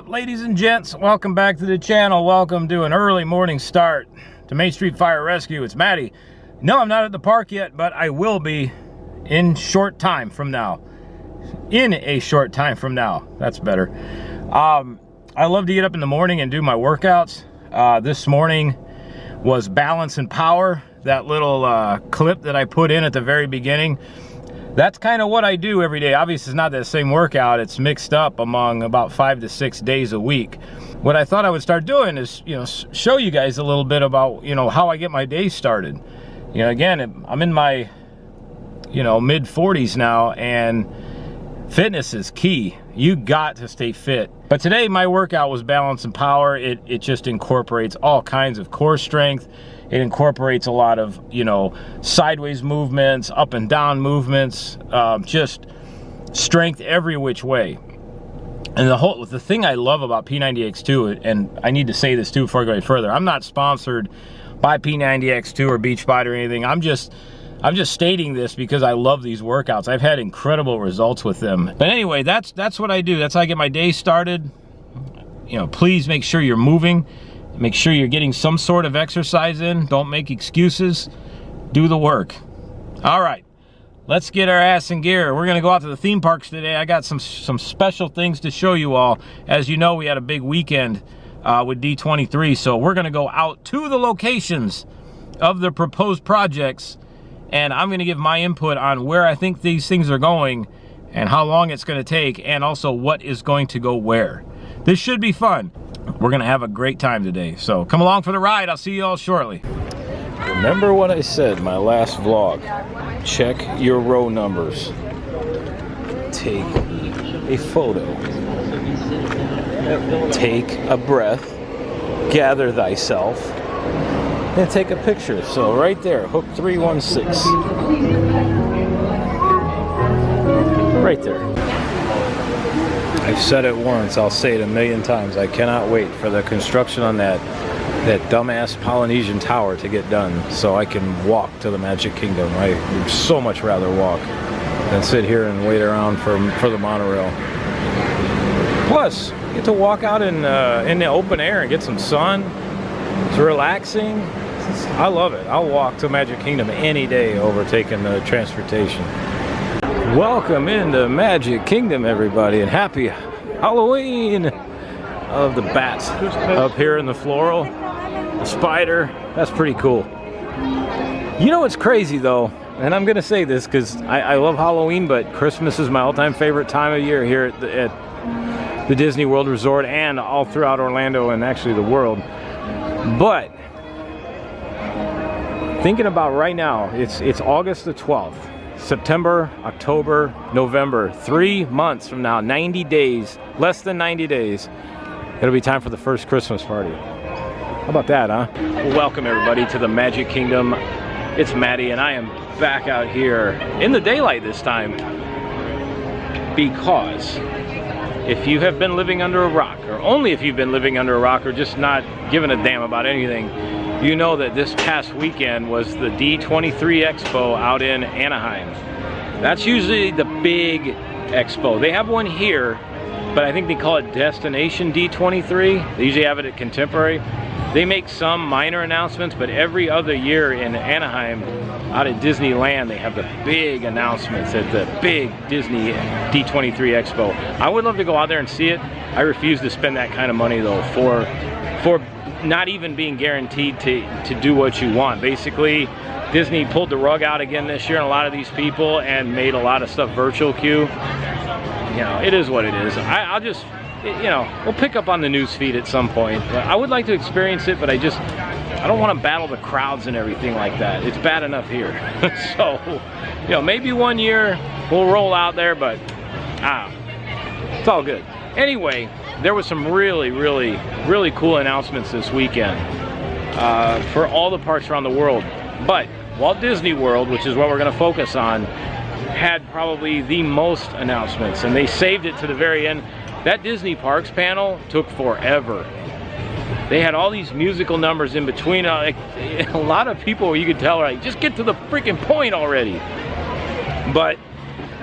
up, ladies and gents? Welcome back to the channel. Welcome to an early morning start to Main Street Fire Rescue. It's Matty. No, I'm not at the park yet, but I will be in a short time from now. That's better. I love to get up in the morning and do my workouts. This morning was balance and power, that little clip that I put in at the very beginning. That's kind of what I do every day. Obviously, it's not the same workout. It's mixed up among about 5 to 6 days a week. What I thought I would start doing is, show you guys a little bit about, how I get my day started. Again, I'm in my, mid 40s now, and fitness is key. You got to stay fit. But today, my workout was balance and power. It just incorporates all kinds of core strength. It incorporates a lot of, sideways movements, up and down movements, just strength every which way. And the thing I love about P90X2, and I need to say this too before I go any further, I'm not sponsored by P90X2 or Beachbody or anything. I'm just stating this because I love these workouts. I've had incredible results with them. But anyway, that's what I do. That's how I get my day started. Please make sure you're moving. Make sure you're getting some sort of exercise in. Don't make excuses. Do the work. All right, let's get our ass in gear. We're gonna go out to the theme parks today. I got some special things to show you all. As you know, we had a big weekend with D23, so we're gonna go out to the locations of the proposed projects, and I'm gonna give my input on where I think these things are going and how long it's gonna take, and also what is going to go where. This should be fun. We're gonna have a great time today, so come along for the ride. I'll see you all shortly. Remember what I said my last vlog. Check your row numbers. Take a photo. Take a breath. Gather thyself. And take a picture. So right there, hook 316. Right there. I've said it once, I'll say it a million times. I cannot wait for the construction on that dumbass Polynesian tower to get done so I can walk to the Magic Kingdom. I would so much rather walk than sit here and wait around for the monorail. Plus, get to walk out in the open air and get some sun. It's relaxing. I love it. I'll walk to Magic Kingdom any day over taking the transportation. Welcome into Magic Kingdom, everybody, and happy Halloween! Of the bats up here in the floral, the spider. That's pretty cool. What's crazy though, and I'm gonna say this because I love Halloween, but Christmas is my all-time favorite time of year here at the Disney World Resort and all throughout Orlando and actually the world. But thinking about right now, it's August the 12th. September, October, November, 3 months from now, 90 days, less than 90 days, it'll be time for the first Christmas party. How about that, huh? Welcome everybody to the Magic Kingdom. It's Matty and I am back out here in the daylight this time because if you have been living under a rock, or only if you've been living under a rock or just not giving a damn about anything, you know that this past weekend was the D23 Expo out in Anaheim. That's usually the big expo. They have one here, but I think they call it Destination D23. They usually have it at Contemporary. They make some minor announcements, but every other year in Anaheim, out at Disneyland, they have the big announcements at the big Disney D23 Expo. I would love to go out there and see it. I refuse to spend that kind of money though for not even being guaranteed to do what you want. Basically, Disney pulled the rug out again this year on a lot of these people and made a lot of stuff virtual queue. It is what it is. I'll just, we'll pick up on the news feed at some point. But I would like to experience it, but I don't want to battle the crowds and everything like that. It's bad enough here. So, maybe one year we'll roll out there, but it's all good. Anyway, there was some really, really, really cool announcements this weekend for all the parks around the world. But Walt Disney World, which is what we're going to focus on, had probably the most announcements, and they saved it to the very end. That Disney Parks panel took forever. They had all these musical numbers in between. A lot of people, you could tell, like, just get to the freaking point already. But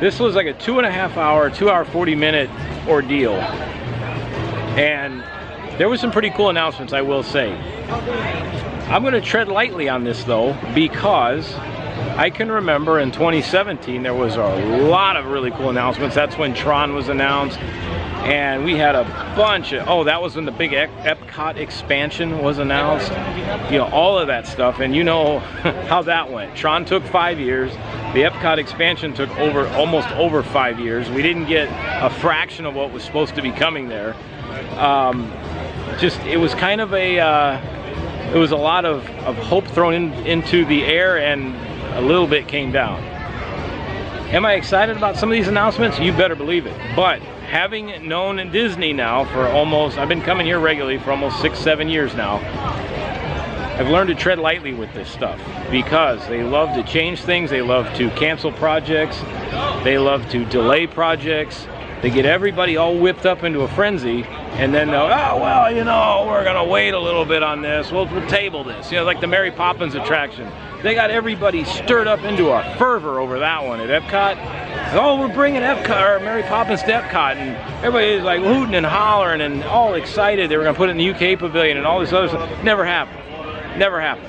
this was like a 2.5 hour, 2 hour, 40 minute ordeal. And there was some pretty cool announcements, I will say. I'm going to tread lightly on this though, because I can remember in 2017 there was a lot of really cool announcements. That's when Tron was announced, and we had a bunch of, oh, that was when the big Epcot expansion was announced. You know, all of that stuff, and you know how that went. Tron took 5 years. The Epcot expansion took almost over 5 years. We didn't get a fraction of what was supposed to be coming there. It was kind of it was a lot of hope thrown into the air, and a little bit came down. Am I excited about some of these announcements? You better believe it. But having known Disney now for almost, I've been coming here regularly for almost 6-7 years now, I've learned to tread lightly with this stuff, because they love to change things, they love to cancel projects, they love to delay projects. They get everybody all whipped up into a frenzy, and then they'll, oh, well, you know, we're gonna wait a little bit on this, we'll table this. You know, like the Mary Poppins attraction. They got everybody stirred up into a fervor over that one at Epcot. Oh, we're bringing Epcot, or Mary Poppins to Epcot, and everybody's like hooting and hollering and all excited. They were gonna put it in the UK pavilion and all this other stuff. Never happened. Never happened.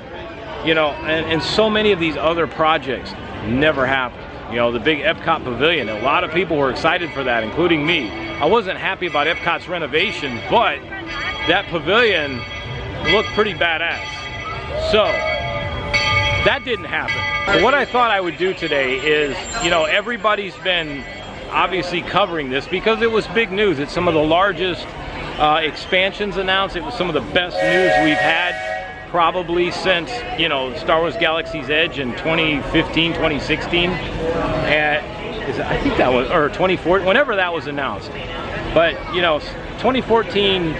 You know, and so many of these other projects never happened. You know, the big Epcot pavilion, a lot of people were excited for that, including me. I wasn't happy about Epcot's renovation, but that pavilion looked pretty badass. So, that didn't happen. So what I thought I would do today is, you know, everybody's been obviously covering this because it was big news. It's some of the largest expansions announced. It was some of the best news we've had probably since, you know, Star Wars Galaxy's Edge in 2015, 2016. I think that was, or 2014, whenever that was announced. But, you know, 2014,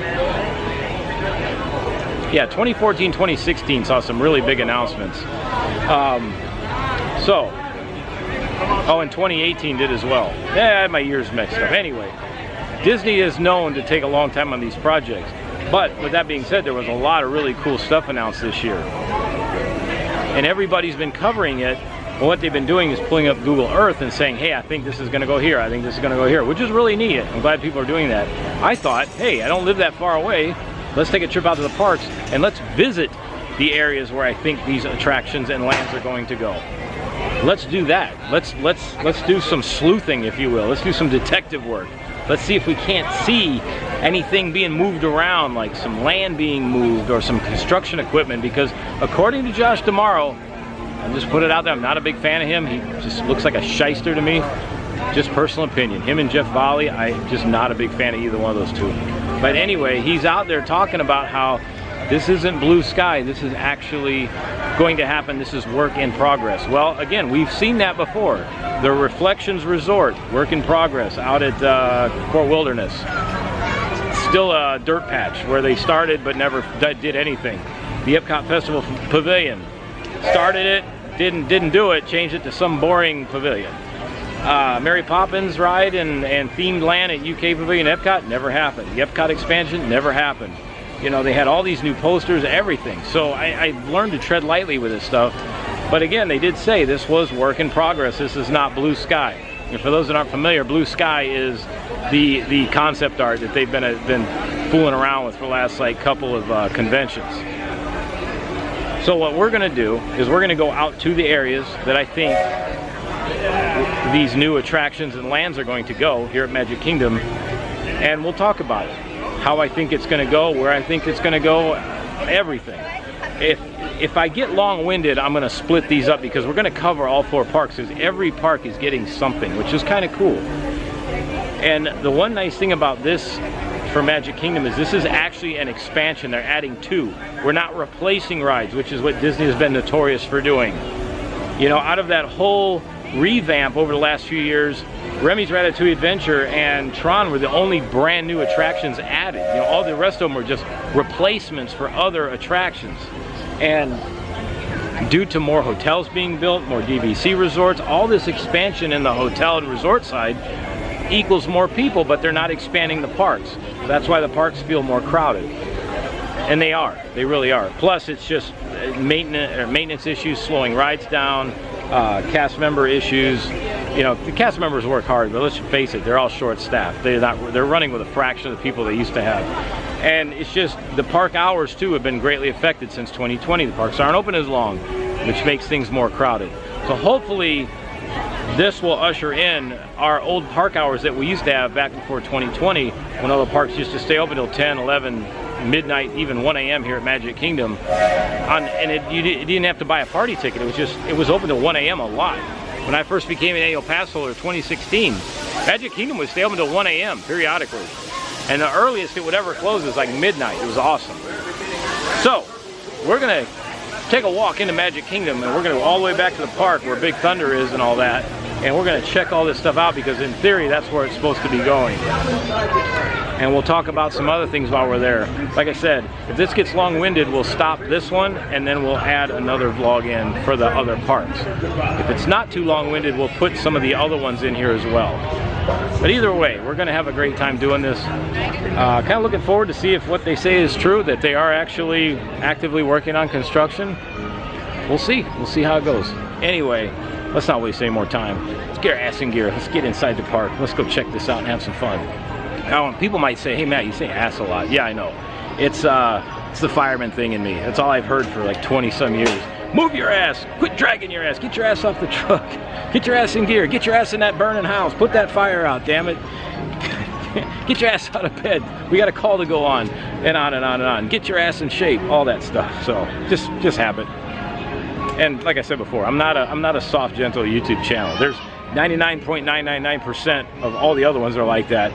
2016 saw some really big announcements. And 2018 did as well. Yeah, I had my years mixed up. Anyway, Disney is known to take a long time on these projects. But with that being said, there was a lot of really cool stuff announced this year. And everybody's been covering it. Well, what they've been doing is pulling up Google Earth and saying, hey, I think this is going to go here. I think this is going to go here, which is really neat. I'm glad people are doing that. I thought, hey, I don't live that far away. Let's take a trip out to the parks and let's visit the areas where I think these attractions and lands are going to go. Let's do that. Let's do some sleuthing, if you will. Let's do some detective work. Let's see if we can't see anything being moved around, like some land being moved or some construction equipment, because according to Josh D'Amaro, I'll just put it out there, I'm not a big fan of him. He just looks like a shyster to me. Just personal opinion. Him and Jeff Volley, I'm just not a big fan of either one of those two. But anyway, he's out there talking about how this isn't blue sky. This is actually going to happen. This is work in progress. Well, again, we've seen that before. The Reflections Resort, work in progress, out at Fort Wilderness. Still a dirt patch where they started but never did anything. The Epcot Festival Pavilion, started it, didn't do it, changed it to some boring pavilion. Mary Poppins ride and themed land at UK Pavilion Epcot, never happened. The Epcot expansion, never happened. You know, they had all these new posters, everything. So I learned to tread lightly with this stuff. But again, they did say this was work in progress. This is not blue sky. And for those that aren't familiar, blue sky is the concept art that they've been fooling around with for the last like couple of conventions. So what we're going to do is we're going to go out to the areas that I think these new attractions and lands are going to go here at Magic Kingdom, and we'll talk about it. How I think it's going to go, where I think it's going to go, everything. If I get long-winded, I'm going to split these up because we're going to cover all 4 parks, because every park is getting something, which is kind of cool. And the one nice thing about this for Magic Kingdom is this is actually an expansion. They're adding 2. We're not replacing rides, which is what Disney has been notorious for doing. You know, out of that whole revamp over the last few years, Remy's Ratatouille Adventure and Tron were the only brand new attractions added. You know, all the rest of them were just replacements for other attractions. And due to more hotels being built, more DVC resorts, all this expansion in the hotel and resort side equals more people, but they're not expanding the parks. That's why the parks feel more crowded. And they are. They really are. Plus, it's just maintenance issues, slowing rides down, cast member issues. you know, the cast members work hard, but let's face it, they're all short-staffed. They're running with a fraction of the people they used to have. And it's just, the park hours too have been greatly affected since 2020. The parks aren't open as long, which makes things more crowded. So hopefully this will usher in our old park hours that we used to have back before 2020, when all the parks used to stay open till 10, 11, midnight, even 1 a.m. here at Magic Kingdom. You didn't have to buy a party ticket. It was open till 1 a.m. a lot. When I first became an annual pass holder in 2016, Magic Kingdom would stay open till 1 a.m. periodically. And the earliest it would ever close is like midnight. It was awesome. So, we're gonna take a walk into Magic Kingdom, and we're gonna go all the way back to the park where Big Thunder is and all that. And we're gonna check all this stuff out, because in theory, that's where it's supposed to be going. And we'll talk about some other things while we're there. Like I said, if this gets long-winded, we'll stop this one, and then we'll add another vlog in for the other parts. If it's not too long-winded, we'll put some of the other ones in here as well. But either way, we're gonna have a great time doing this. Kind of looking forward to see if what they say is true, that they are actually actively working on construction. We'll see how it goes. Anyway, let's not waste any more time. Let's get our ass in gear. Let's get inside the park. Let's go check this out and have some fun. Now, people might say, hey Matt, you say ass a lot. Yeah, I know. It's the fireman thing in me. That's all I've heard for like 20-some years. Move your ass. Quit dragging your ass. Get your ass off the truck. Get your ass in gear. Get your ass in that burning house. Put that fire out, damn it. Get your ass out of bed. We got a call to go on, and on and on and on. Get your ass in shape. All that stuff. So just habit. And like I said before, I'm not a soft, gentle YouTube channel. There's 99.999% of all the other ones are like that.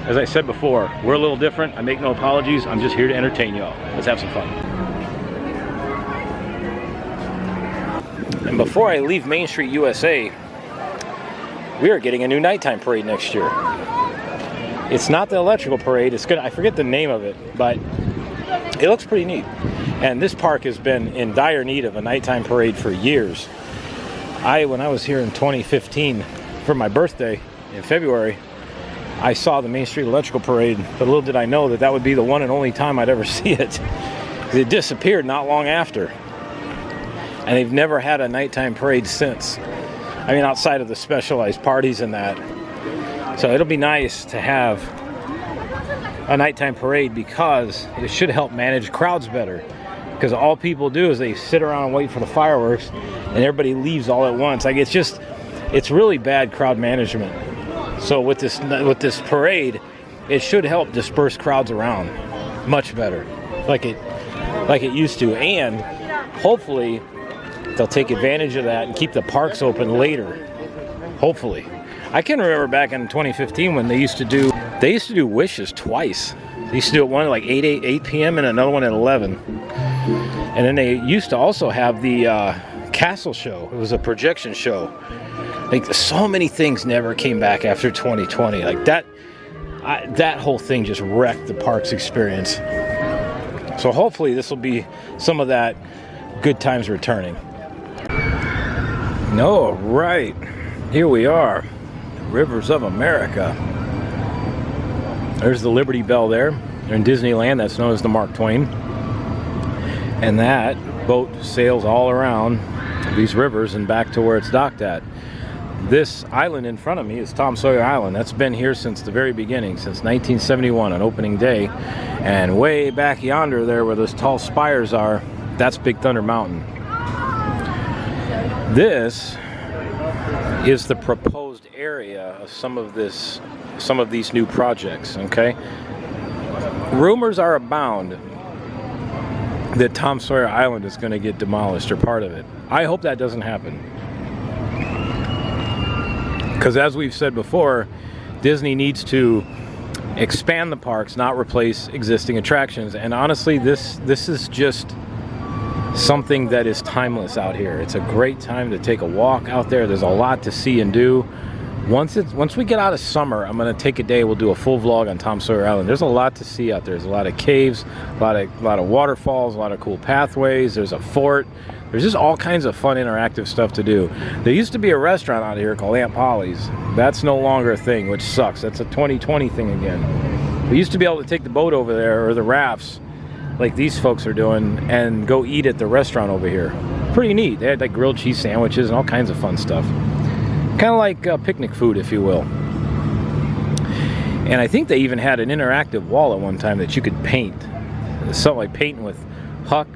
As I said before, we're a little different. I make no apologies. I'm just here to entertain y'all. Let's have some fun. And before I leave Main Street, USA, we are getting a new nighttime parade next year. It's not the electrical parade. It's good. I forget the name of it, but it looks pretty neat. And this park has been in dire need of a nighttime parade for years. When I was here in 2015 for my birthday in February, I saw the Main Street Electrical Parade, but little did I know that that would be the one and only time I'd ever see it. It disappeared not long after. And they've never had a nighttime parade since. I mean, outside of the specialized parties and that. So it'll be nice to have a nighttime parade, because it should help manage crowds better. Because all people do is they sit around and wait for the fireworks, and everybody leaves all at once. Like, it's really bad crowd management. So with this parade, it should help disperse crowds around much better, like it used to. And hopefully they'll take advantage of that and keep the parks open later. Hopefully. I can remember back in 2015 when they used to do wishes twice. They used to do it one at like 8 p.m. and another one at 11. And then they used to also have the castle show. It was a projection show. Like, so many things never came back after 2020. Like that whole thing just wrecked the park's experience. So hopefully this will be some of that good times returning. No, right. Here we are. Rivers of America. There's the Liberty Bell there. They're in Disneyland. That's known as the Mark Twain. And that boat sails all around these rivers and back to where it's docked at. This island in front of me is Tom Sawyer Island. That's been here since the very beginning, since 1971 on opening day. And way back yonder there where those tall spires are, that's Big Thunder Mountain. This is the proposed area of some of these new projects, okay? Rumors are abound that Tom Sawyer Island is going to get demolished, or part of it. I hope that doesn't happen. Because as we've said before, Disney needs to expand the parks, not replace existing attractions. And honestly, this is just something that is timeless out here. It's a great time to take a walk out there. There's a lot to see and do. Once we get out of summer, I'm going to take a day. We'll do a full vlog on Tom Sawyer Island. There's a lot to see out there. There's a lot of caves, a lot of waterfalls, a lot of cool pathways. There's a fort. There's just all kinds of fun interactive stuff to do. There used to be a restaurant out here called Aunt Polly's. That's no longer a thing, which sucks. That's a 2020 thing again. We used to be able to take the boat over there, or the rafts, like these folks are doing, and go eat at the restaurant over here. Pretty neat. They had like grilled cheese sandwiches and all kinds of fun stuff. Kind of like picnic food, if you will. And I think they even had an interactive wall at one time that you could paint. Something like painting with Huck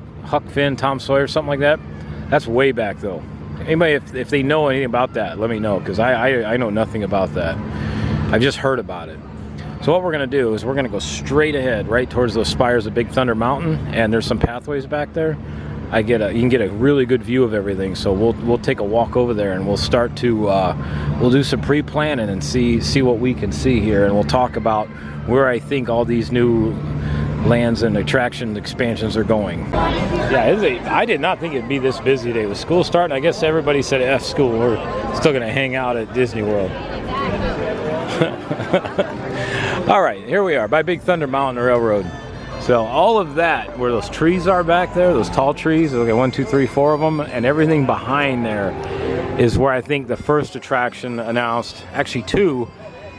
Finn, Tom Sawyer, something like that. That's way back though. Anybody, if they know anything about that, let me know, because I know nothing about that. I've just heard about it. So what we're going to do is we're going to go straight ahead, right towards those spires of Big Thunder Mountain, and there's some pathways back there. You can get a really good view of everything. So we'll take a walk over there, and we'll start to we'll do some pre-planning and see what we can see here, and we'll talk about where I think all these new lands and attraction expansions are going. Yeah, I did not think it'd be this busy today with school starting. I guess everybody said F school. We're still going to hang out at Disney World. All right, here we are by Big Thunder Mountain Railroad. So all of that, where those trees are back there, those tall trees, okay, 1, 2, 3, 4 of them, and everything behind there is where I think the first attraction announced, actually 2,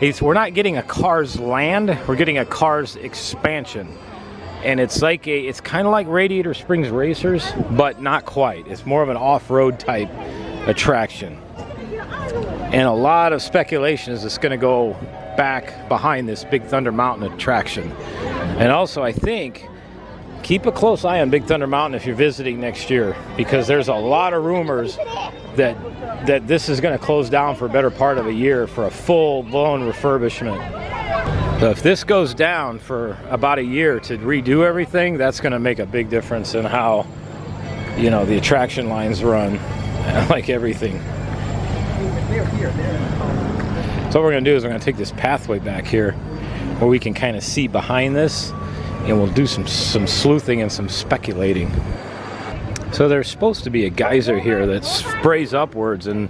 is we're not getting a Cars Land, we're getting a Cars expansion. And it's like it's kind of like Radiator Springs Racers, but not quite. It's more of an off-road type attraction. And a lot of speculation is it's going to go back behind this Big Thunder Mountain attraction. And also, I think, keep a close eye on Big Thunder Mountain if you're visiting next year, because there's a lot of rumors that this is going to close down for a better part of a year for a full-blown refurbishment. So if this goes down for about a year to redo everything, that's going to make a big difference in how, you know, the attraction lines run, like everything. So what we're going to do is we're going to take this pathway back here where we can kind of see behind this, and we'll do some sleuthing and some speculating. So there's supposed to be a geyser here that sprays upwards and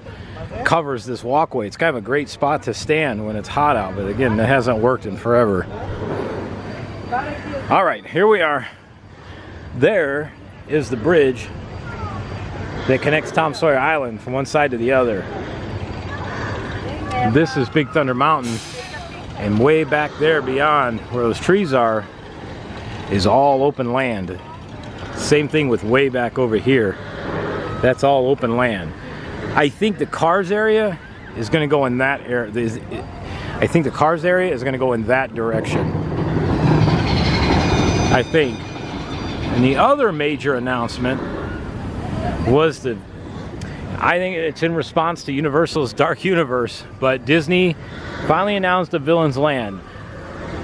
covers this walkway. It's kind of a great spot to stand when it's hot out, but again, it hasn't worked in forever. All right, here we are. There is the bridge that connects Tom Sawyer Island from one side to the other. This is Big Thunder Mountain, and way back there beyond where those trees are is all open land. Same thing with way back over here. That's all open land. I think the Cars area is going to go in that area. I think the Cars area is going to go in that direction. I think. And the other major announcement was I think it's in response to Universal's Dark Universe, but Disney finally announced the Villains Land.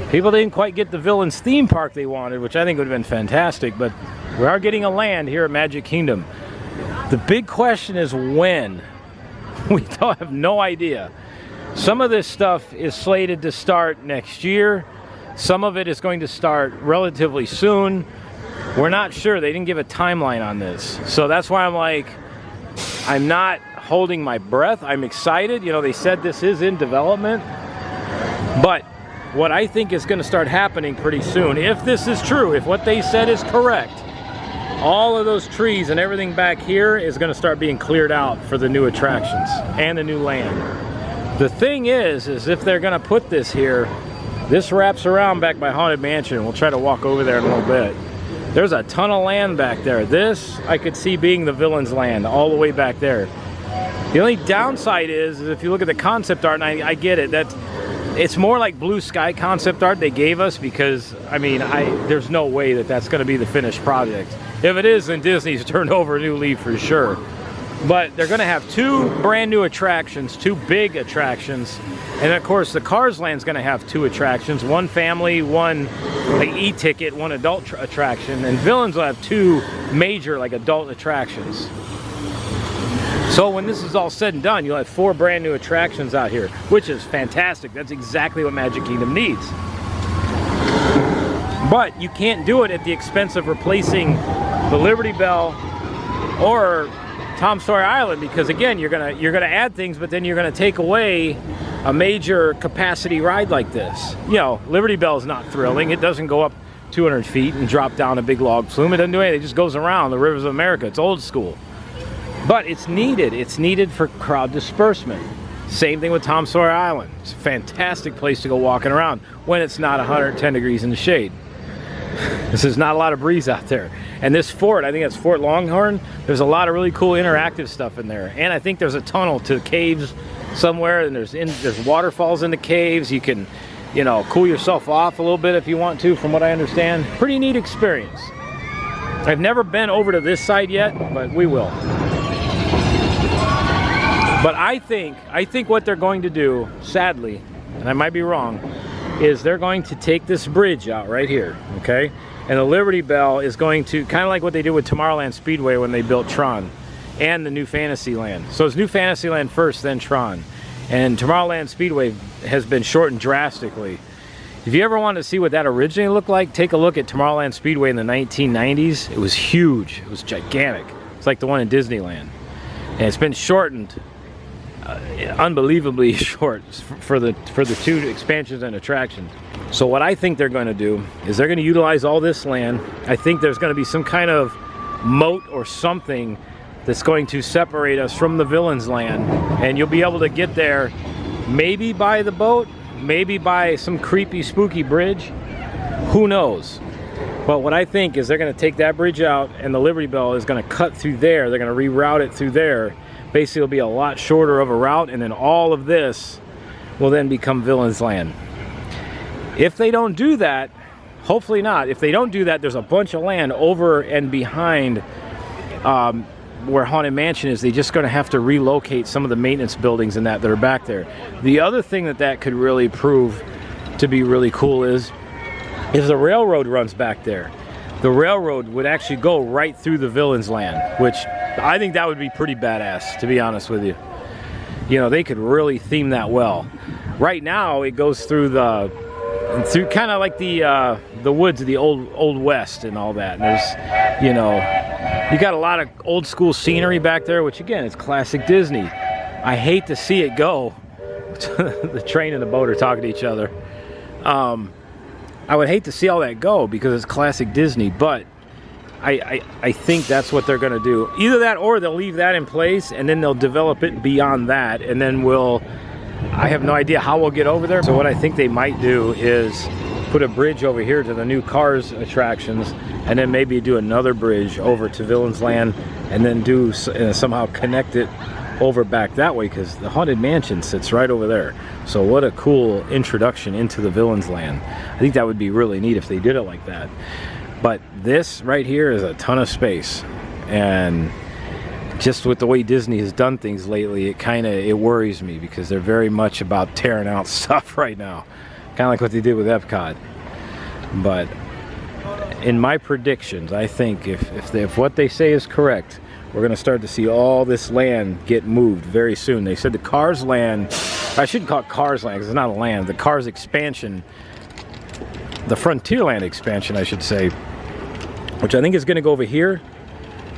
People didn't quite get the Villains theme park they wanted, which I think would have been fantastic, but we are getting a land here at Magic Kingdom. The big question is when. We don't have no idea. Some of this stuff is slated to start next year. Some of it is going to start relatively soon. We're not sure. They didn't give a timeline on this. So that's why I'm not holding my breath. I'm excited. You know, they said this is in development. But what I think is going to start happening pretty soon, if this is true, if what they said is correct, all of those trees and everything back here is going to start being cleared out for the new attractions and the new land. The thing is if they're going to put this here, this wraps around back by Haunted Mansion. We'll try to walk over there in a little bit. There's a ton of land back there. This I could see being the Villains Land all the way back there. The only downside is if you look at the concept art, and I get it, it's more like blue sky concept art they gave us, because I mean there's no way that's going to be the finished project. If it is, then Disney's turned over a new leaf for sure. But they're going to have 2 brand new attractions, 2 big attractions, and of course the Cars Land's going to have 2 attractions, one family, one like e-ticket, one adult attraction, and Villains will have 2 major like adult attractions. So when this is all said and done, you'll have 4 brand new attractions out here, which is fantastic. That's exactly what Magic Kingdom needs. But you can't do it at the expense of replacing the Liberty Bell or Tom Sawyer Island, because again, you're gonna add things, but then you're gonna take away a major capacity ride like this. You know, Liberty Bell is not thrilling. It doesn't go up 200 feet and drop down a big log flume. It doesn't do anything. It just goes around the rivers of America. It's old school. But it's needed. It's needed for crowd disbursement. Same thing with Tom Sawyer Island. It's a fantastic place to go walking around when it's not 110 degrees in the shade. This is not a lot of breeze out there. And this fort, I think that's Fort Longhorn, there's a lot of really cool interactive stuff in there. And I think there's a tunnel to caves somewhere, and there's waterfalls in the caves. You can, you know, cool yourself off a little bit if you want to, from what I understand. Pretty neat experience. I've never been over to this side yet, but we will. But I think what they're going to do, sadly, and I might be wrong, is they're going to take this bridge out right here, okay? And the Liberty Bell is going to, kind of like what they did with Tomorrowland Speedway when they built Tron and the New Fantasyland. So it's New Fantasyland first, then Tron. And Tomorrowland Speedway has been shortened drastically. If you ever want to see what that originally looked like, take a look at Tomorrowland Speedway in the 1990s. It was huge. It was gigantic. It's like the one in Disneyland. And it's been shortened, unbelievably short for the two expansions and attractions. So what I think they're going to do is they're going to utilize all this land. I think there's going to be some kind of moat or something that's going to separate us from the Villains Land, and you'll be able to get there maybe by the boat, maybe by some creepy spooky bridge, who knows. But what I think is they're going to take that bridge out, and the Liberty Bell is going to cut through there. They're going to reroute it through there. Basically it'll be a lot shorter of a route, and then all of this will then become Villains Land. If they don't do that, hopefully not, if they don't do that, there's a bunch of land over and behind where Haunted Mansion is. They're just going to have to relocate some of the maintenance buildings and that are back there. The other thing that could really prove to be really cool is if the railroad runs back there. The railroad would actually go right through the Villains Land, which I think that would be pretty badass, to be honest with you. You know, they could really theme that well. Right now, it goes through kind of like the woods of the old West and all that. And there's, you know, you got a lot of old school scenery back there, which again, is classic Disney. I hate to see it go. The train and the boat are talking to each other. I would hate to see all that go because it's classic Disney, but I think that's what they're going to do. Either that or they'll leave that in place and then they'll develop it beyond that, and then I have no idea how we'll get over there. So what I think they might do is put a bridge over here to the new Cars attractions, and then maybe do another bridge over to Villains Land, and then do somehow connect it over back that way, because the Haunted Mansion sits right over there. So what a cool introduction into the Villains Land. I think that would be really neat if they did it like that. But this right here is a ton of space, and just with the way Disney has done things lately, it worries me, because they're very much about tearing out stuff right now, kind of like what they did with Epcot. But in my predictions, I think if what they say is correct, we're going to start to see all this land get moved very soon. They said the Cars Land, I shouldn't call it Cars Land because it's not a land, the Cars expansion, the Frontierland expansion, I should say, which I think is going to go over here,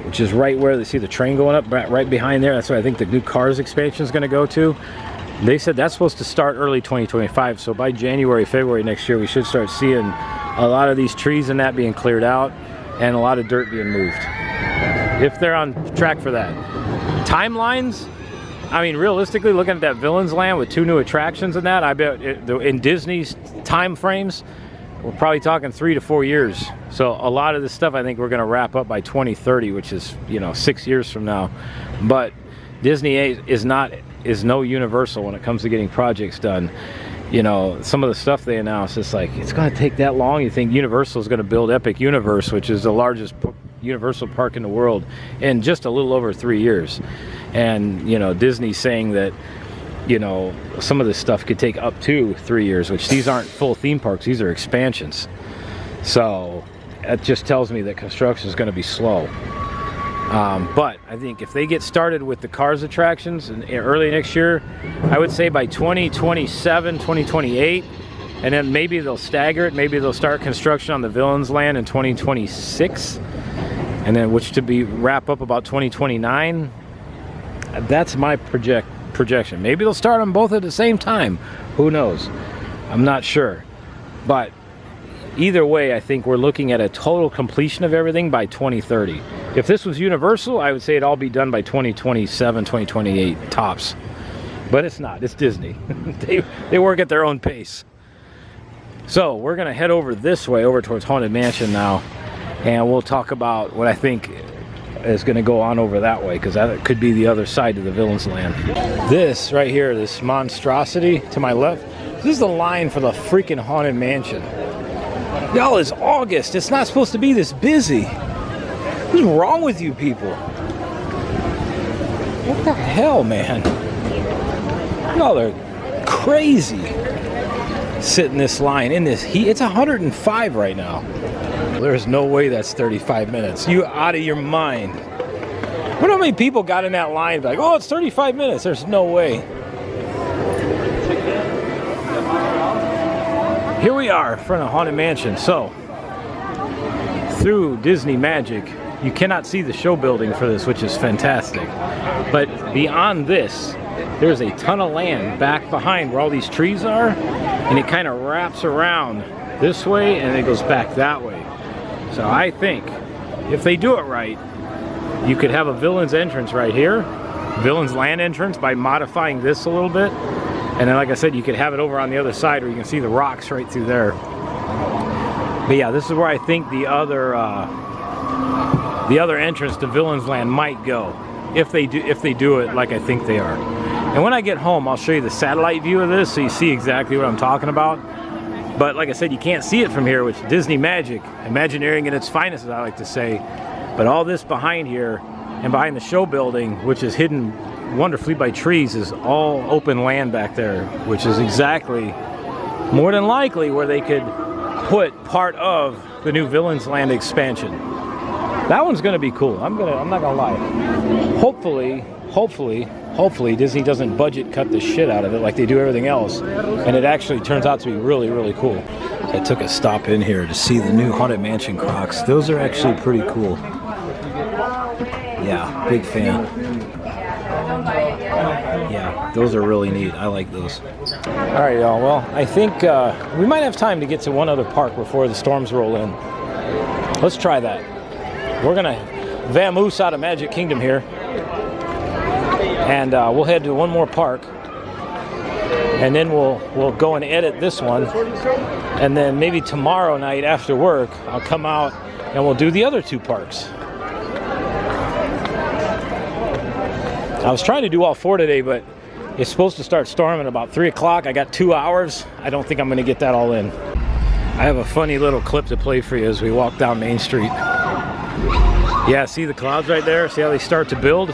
which is right where they see the train going up, right behind there. That's where I think the new Cars expansion is going to go to. They said that's supposed to start early 2025, so by January, February next year, we should start seeing a lot of these trees and that being cleared out, and a lot of dirt being moved, if they're on track for that. Timelines, I mean, realistically, looking at that Villains Land with 2 new attractions and that, I bet in Disney's time frames, we're probably talking 3 to 4 years. So a lot of this stuff I think we're going to wrap up by 2030, which is, you know, 6 years from now. But Disney is no Universal when it comes to getting projects done. You know, some of the stuff they announced, it's like, it's going to take that long? You think Universal is going to build Epic Universe, which is the largest Universal park in the world, in just a little over 3 years. And, you know, Disney's saying that, you know, some of this stuff could take up to 3 years, which these aren't full theme parks, these are expansions. So that just tells me that construction is going to be slow. But I think if they get started with the Cars attractions early next year, I would say by 2027, 2028, and then maybe they'll stagger it. Maybe they'll start construction on the Villains Land in 2026, and then which to be wrap up about 2029. That's my projection. Maybe they'll start them both at the same time. Who knows? I'm not sure. But either way, I think we're looking at a total completion of everything by 2030. If this was Universal, I would say it'd all be done by 2027, 2028 tops. But it's not. It's Disney. They work at their own pace. So we're going to head over this way, over towards Haunted Mansion now, and we'll talk about what I think is going to go on over that way, because that could be the other side of the villain's land. This right here, this monstrosity to my left, this is the line for the freaking Haunted Mansion. Y'all, it's August. It's not supposed to be this busy. What's wrong with you people? What the hell, man? Y'all are crazy. Sitting this line in this heat. It's 105 right now. There's no way that's 35 minutes. You out of your mind. What how many people got in that line like, oh, it's 35 minutes. There's no way. Here we are in front of Haunted Mansion. So, through Disney magic, you cannot see the show building for this, which is fantastic. But beyond this, there's a ton of land back behind where all these trees are, and it kind of wraps around this way and it goes back that way. So I think if they do it right, you could have a villain's entrance right here, villain's land entrance, by modifying this a little bit. And then, like I said, you could have it over on the other side where you can see the rocks right through there. But yeah, this is where I think the other entrance to Villain's Land might go, if they do it like I think they are. And when I get home, I'll show you the satellite view of this so you see exactly what I'm talking about. But like I said, you can't see it from here, which Disney magic, Imagineering in its finest, as I like to say. But all this behind here and behind the show building, which is hidden wonderfully by trees, is all open land back there, which is exactly, more than likely, where they could put part of the new Villain's Land expansion. That one's gonna be cool. I'm not gonna lie. Hopefully Disney doesn't budget cut the shit out of it like they do everything else, and it actually turns out to be really, really cool. I took a stop in here to see the new Haunted Mansion Crocs. Those are actually pretty cool. Yeah, big fan. Yeah, those are really neat. I like those. All right, y'all. Well, I think we might have time to get to one other park before the storms roll in. Let's try that. We're gonna vamoose out of Magic Kingdom here, and we'll head to one more park, and then we'll go and edit this one, and then maybe tomorrow night after work I'll come out and we'll do the other two parks. I was trying to do all four today, but it's supposed to start storming about 3 o'clock. I got 2 hours. I don't think I'm going to get that all in. I have a funny little clip to play for you as we walk down Main Street. Yeah, see the clouds right there? See how they start to build?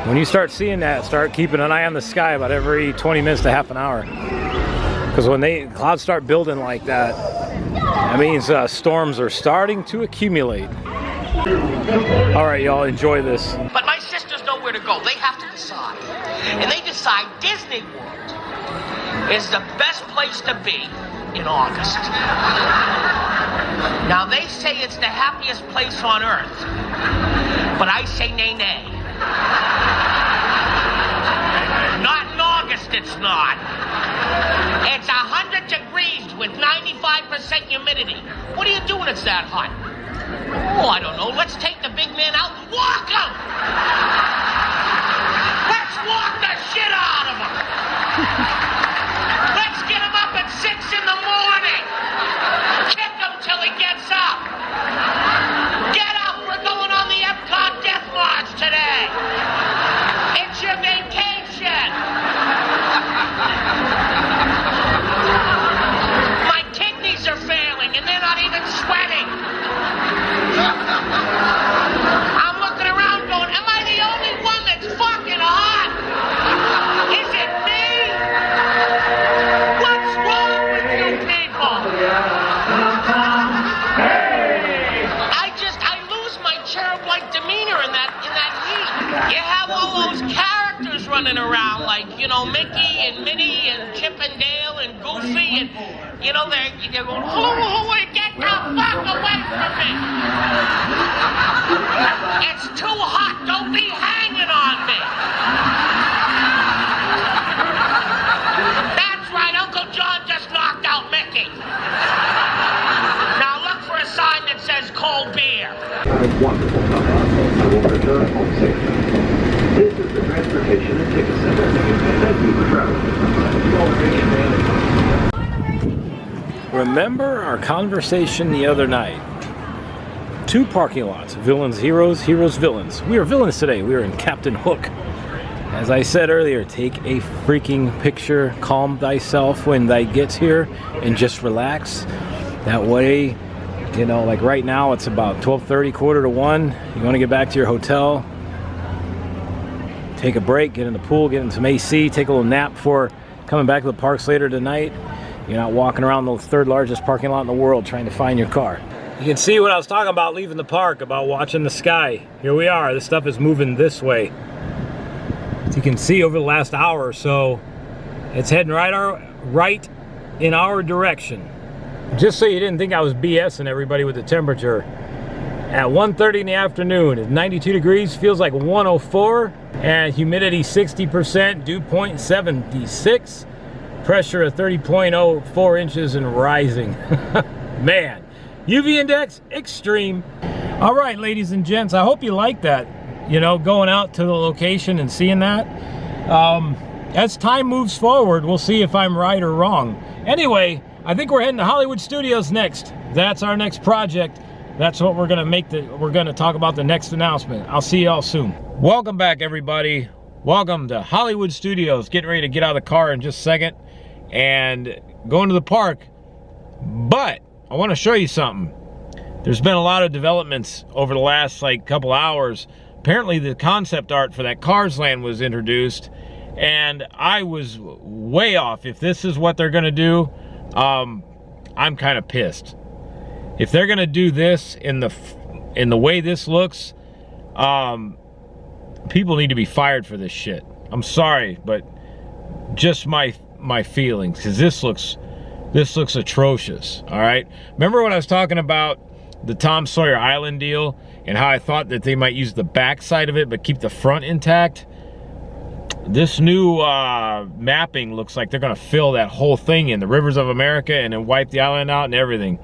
When you start seeing that, start keeping an eye on the sky about every 20 minutes to half an hour. Because when clouds start building like that, that means storms are starting to accumulate. All right, y'all, enjoy this. But my sisters know where to go. They have to decide. And they decide Disney World is the best place to be in August. Now, they say it's the happiest place on earth. But I say nay, nay. Not in August, it's not. It's 100 degrees with 95% humidity. What are you doing? It's that hot. Oh, I don't know. Let's take the big man out and walk him! Let's walk the shit out of him! Let's get him up at 6 in the morning! Kick him till he gets up! Get up! We're going on the Epcot Death March today! It's your vacation! My kidneys are failing and they're not even sweating! I'm looking around going, am I the only one that's fucking hot? Is it me? What's wrong with you people? I lose my cherub-like demeanor in that heat. You have all those characters running around like, you know, Mickey and Minnie and Chip and Dale and Goofy, and, you know, they're going, who, get the fuck away from me! It's too hot. Don't be hanging on me. That's right. Uncle John just knocked out Mickey. Now look for a sign that says cold beer. Wonderful time. I will return home safely. This is the Transportation and Ticket Center. Thank you for traveling. Remember our conversation the other night? two parking lots. Villains, heroes, heroes, villains. We are villains today. We are in Captain Hook. As I said earlier, take a freaking picture, calm thyself when thy gets here, and just relax. That way, you know, like right now it's about 12:30, quarter to 1. You want to get back to your hotel, take a break, get in the pool, get in some AC, take a little nap before coming back to the parks later tonight. You're not walking around the third largest parking lot in the world trying to find your car. You can see what I was talking about leaving the park, about watching the sky. Here we are. This stuff is moving this way. As you can see, over the last hour or so, it's heading right in our direction. Just so you didn't think I was BSing everybody with the temperature, at 1:30 in the afternoon, it's 92 degrees, feels like 104, and humidity 60%, dew point 76, pressure of 30.04 inches and rising. Man, UV index extreme. All right, ladies and gents, I hope you like that. You know, going out to the location and seeing that. As time moves forward, we'll see if I'm right or wrong. Anyway, I think we're heading to Hollywood Studios next. That's our next project. That's what we're gonna talk about the next announcement. I'll see y'all soon. Welcome back, everybody. Welcome to Hollywood Studios. Getting ready to get out of the car in just a second and going to the park. But I want to show you something. There's been a lot of developments over the last couple hours. Apparently the concept art for that Cars Land was introduced, and I was way off. If this is what they're gonna do, I'm kind of pissed. If they're gonna do this in the way this looks, people need to be fired for this shit. I'm sorry, but just my feelings, because this looks atrocious. All right, remember when I was talking about the Tom Sawyer Island deal and how I thought that they might use the back side of it but keep the front intact? This new mapping looks like they're gonna fill that whole thing in, the rivers of America, and then wipe the island out and everything.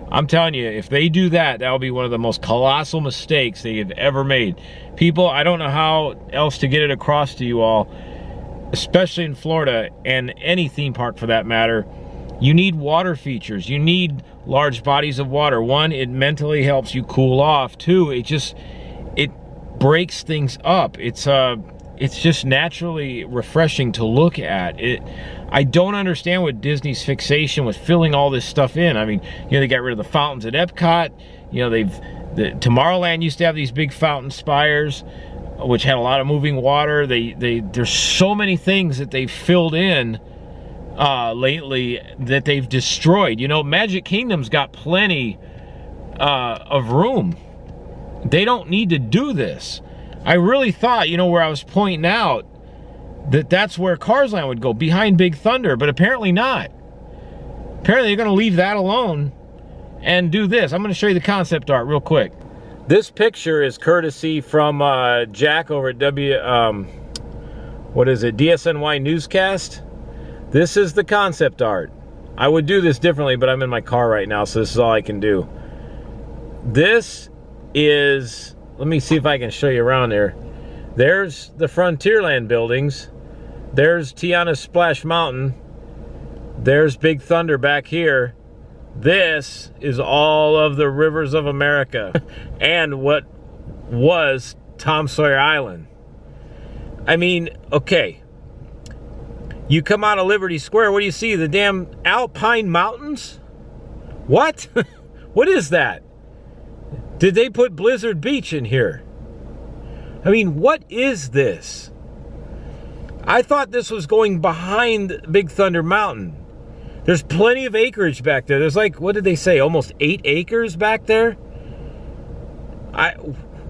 I'm telling you, if they do that, that'll be one of the most colossal mistakes they have ever made. People, I don't know how else to get it across to you all, especially in Florida and any theme park for that matter. You need water features. You need large bodies of water. One, it mentally helps you cool off. Two, it breaks things up. It's just naturally refreshing to look at. I don't understand what Disney's fixation with filling all this stuff in. I mean, you know, they got rid of the fountains at Epcot. You know, Tomorrowland used to have these big fountain spires, which had a lot of moving water. There's so many things that they've filled in lately that they've destroyed. You know, Magic Kingdom's got plenty of room. They don't need to do this. I really thought, you know, where I was pointing out that's where Cars Land would go, behind Big Thunder, but apparently not. Apparently they're going to leave that alone and do this. I'm going to show you the concept art real quick. This picture is courtesy from Jack over at DSNY Newscast. This is the concept art. I would do this differently, but I'm in my car right now, so this is all I can do. This is, let me see if I can show you around there. There's the Frontierland buildings. There's Tiana's Splash Mountain. There's Big Thunder back here. This is all of the rivers of America and what was Tom Sawyer Island. I mean, okay. You come out of Liberty Square, what do you see? The damn Alpine Mountains? What? What is that? Did they put Blizzard Beach in here? I mean, what is this? I thought this was going behind Big Thunder Mountain. There's plenty of acreage back there. There's what did they say? Almost 8 acres back there?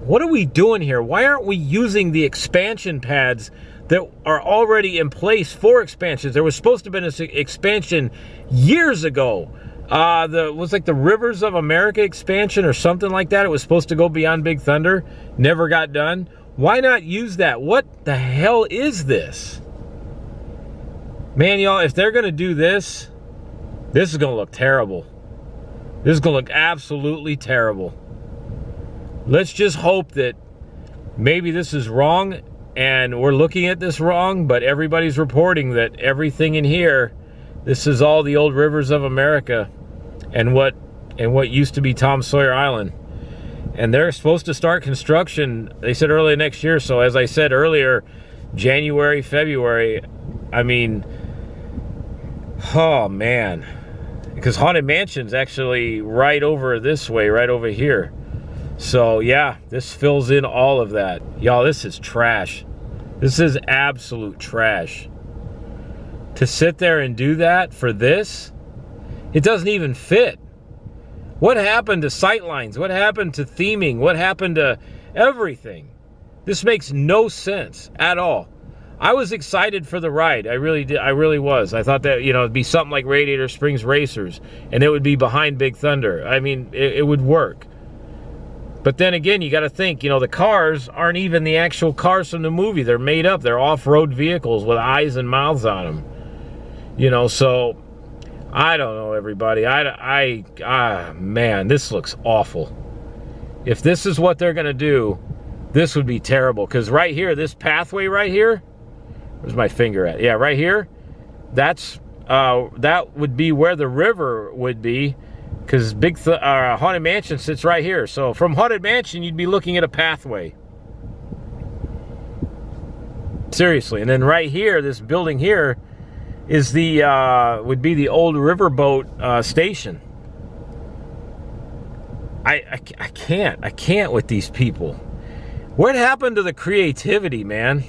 What are we doing here? Why aren't we using the expansion pads that are already in place for expansions? There was supposed to have been an expansion years ago. Was the Rivers of America expansion or something like that. It was supposed to go beyond Big Thunder. Never got done. Why not use that? What the hell is this? Man, y'all, if they're going to do this, this is going to look terrible. This is going to look absolutely terrible. Let's just hope that maybe this is wrong and we're looking at this wrong, but everybody's reporting that everything in here, this is all the old rivers of America and what used to be Tom Sawyer Island. And they're supposed to start construction, they said, early next year. So as I said earlier, January, February, I mean, oh man. Because Haunted Mansion's actually right over this way, right over here. So yeah, this fills in all of that. Y'all, this is trash. This is absolute trash. To sit there and do that for this, it doesn't even fit. What happened to sightlines? What happened to theming? What happened to everything? This makes no sense at all. I was excited for the ride. I really did. I really was. I thought that, you know, it'd be something like Radiator Springs Racers, and it would be behind Big Thunder. I mean, it would work. But then again, you got to think, you know, the cars aren't even the actual cars from the movie. They're made up. They're off-road vehicles with eyes and mouths on them. You know, so I don't know, everybody. Man, this looks awful. If this is what they're going to do, this would be terrible. Because right here, this pathway right here, where's my finger at? Yeah, right here, that's that would be where the river would be. Because Haunted Mansion sits right here. So from Haunted Mansion, you'd be looking at a pathway. Seriously. And then right here, this building here is the would be the old riverboat station. I can't with these people. What happened to the creativity, man?